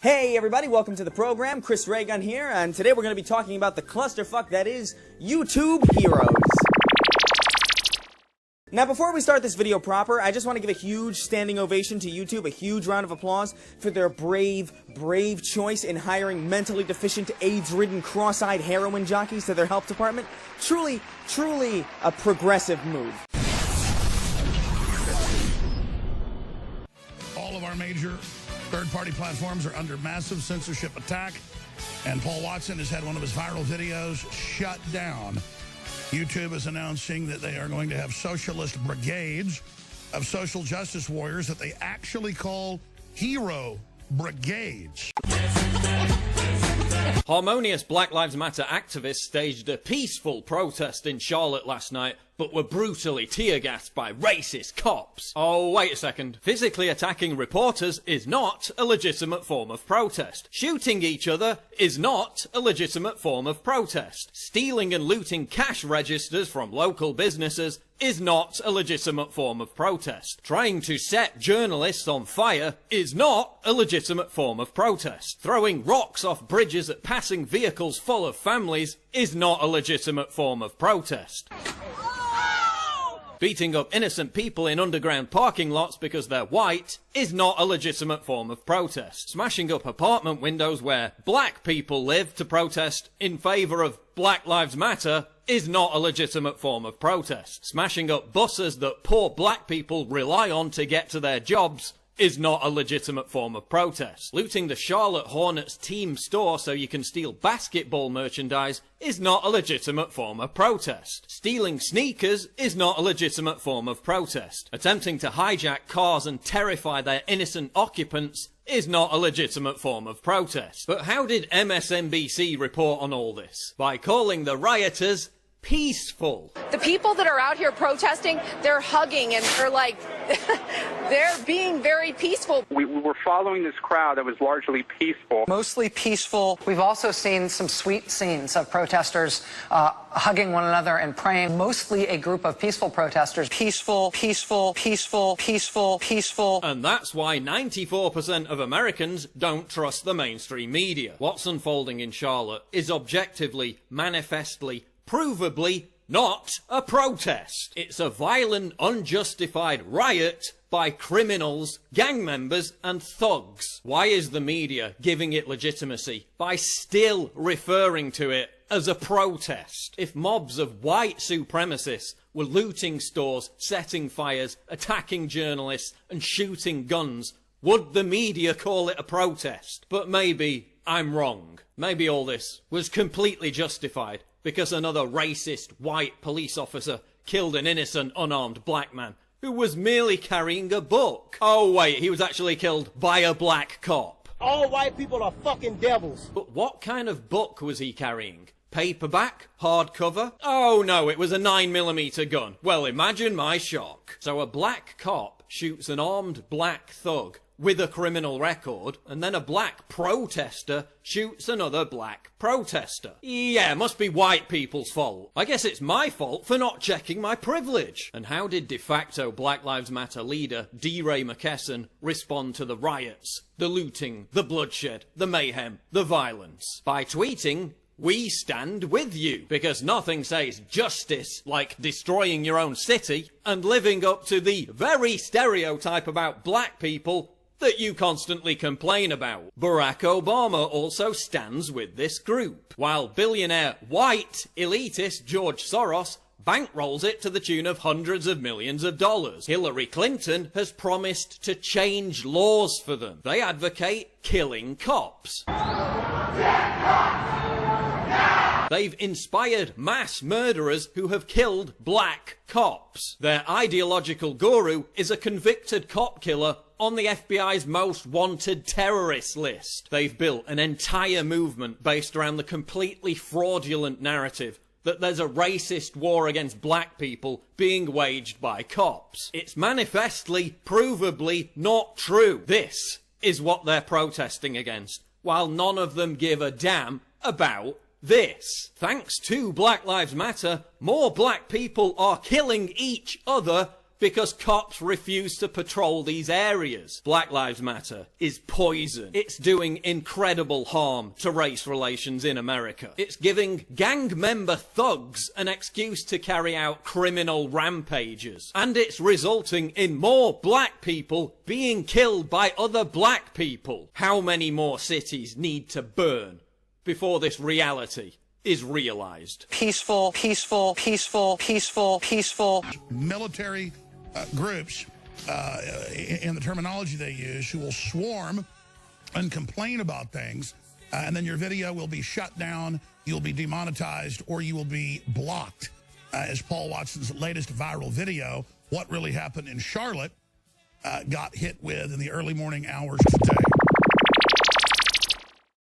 Hey everybody, welcome to the program. Chris Raygun here, and today we're going to be talking about the clusterfuck that is YouTube heroes. Now before we start this video proper, I just want to give a huge standing ovation to YouTube, a huge round of applause for their brave choice in hiring mentally deficient, AIDS-ridden, cross-eyed heroin jockeys to their health department. Truly a progressive move. All of our major third-party platforms are under massive censorship attack, and Paul Watson has had one of his viral videos shut down. YouTube is announcing that they are going to have socialist brigades of social justice warriors that they actually call hero brigades. Harmonious Black Lives Matter activists staged a peaceful protest in Charlotte last night, but were brutally tear-gassed by racist cops. Oh, wait a second. Physically attacking reporters is not a legitimate form of protest. Shooting each other is not a legitimate form of protest. Stealing and looting cash registers from local businesses is not a legitimate form of protest. Trying to set journalists on fire is not a legitimate form of protest. Throwing rocks off bridges at passing vehicles full of families is not a legitimate form of protest. Beating up innocent people in underground parking lots because they're white is not a legitimate form of protest. Smashing up apartment windows where black people live to protest in favour of Black Lives Matter is not a legitimate form of protest. Smashing up buses that poor black people rely on to get to their jobs is not a legitimate form of protest. Looting the Charlotte Hornets team store so you can steal basketball merchandise is not a legitimate form of protest. Stealing sneakers is not a legitimate form of protest. Attempting to hijack cars and terrify their innocent occupants is not a legitimate form of protest. But how did MSNBC report on all this? By calling the rioters peaceful. The people that are out here protesting, they're hugging and they're like, they're being very peaceful. We were following this crowd that was largely peaceful. Mostly peaceful. We've also seen some sweet scenes of protesters hugging one another and praying. Mostly a group of peaceful protesters. Peaceful. And that's why 94% of Americans don't trust the mainstream media. What's unfolding in Charlotte is objectively, manifestly, provably not a protest. It's a violent, unjustified riot by criminals, gang members, and thugs. Why is the media giving it legitimacy by still referring to it as a protest? If mobs of white supremacists were looting stores, setting fires, attacking journalists, and shooting guns, would the media call it a protest? But maybe I'm wrong. Maybe all this was completely justified because another racist white police officer killed an innocent unarmed black man who was merely carrying a book. Oh wait, he was actually killed by a black cop. All white people are fucking devils. But what kind of book was he carrying? Paperback? Hardcover? Oh no, it was a 9mm gun. Well, imagine my shock. So a black cop shoots an armed black thug with a criminal record, and then a black protester shoots another black protester. Yeah, must be white people's fault. I guess it's my fault for not checking my privilege. And how did de facto Black Lives Matter leader DeRay McKesson respond to the riots, the looting, the bloodshed, the mayhem, the violence? By tweeting, "We stand with you," because nothing says justice like destroying your own city and living up to the very stereotype about black people that you constantly complain about. Barack Obama also stands with this group, while billionaire white elitist George Soros bankrolls it to the tune of hundreds of millions of dollars. Hillary Clinton has promised to change laws for them. They advocate killing cops. They've inspired mass murderers who have killed black cops. Their ideological guru is a convicted cop killer on the FBI's most wanted terrorist list. They've built an entire movement based around the completely fraudulent narrative that there's a racist war against black people being waged by cops. It's manifestly, provably not true. This is what they're protesting against, while none of them give a damn about this. Thanks to Black Lives Matter, more black people are killing each other because cops refuse to patrol these areas. Black Lives Matter is poison. It's doing incredible harm to race relations in America. It's giving gang member thugs an excuse to carry out criminal rampages. And it's resulting in more black people being killed by other black people. How many more cities need to burn before this reality is realized? Peaceful, peaceful, peaceful, peaceful, peaceful. Military groups, in the terminology they use, who will swarm and complain about things, and then your video will be shut down, you'll be demonetized, or you will be blocked. As Paul Watson's latest viral video, What Really Happened in Charlotte, got hit with in the early morning hours today.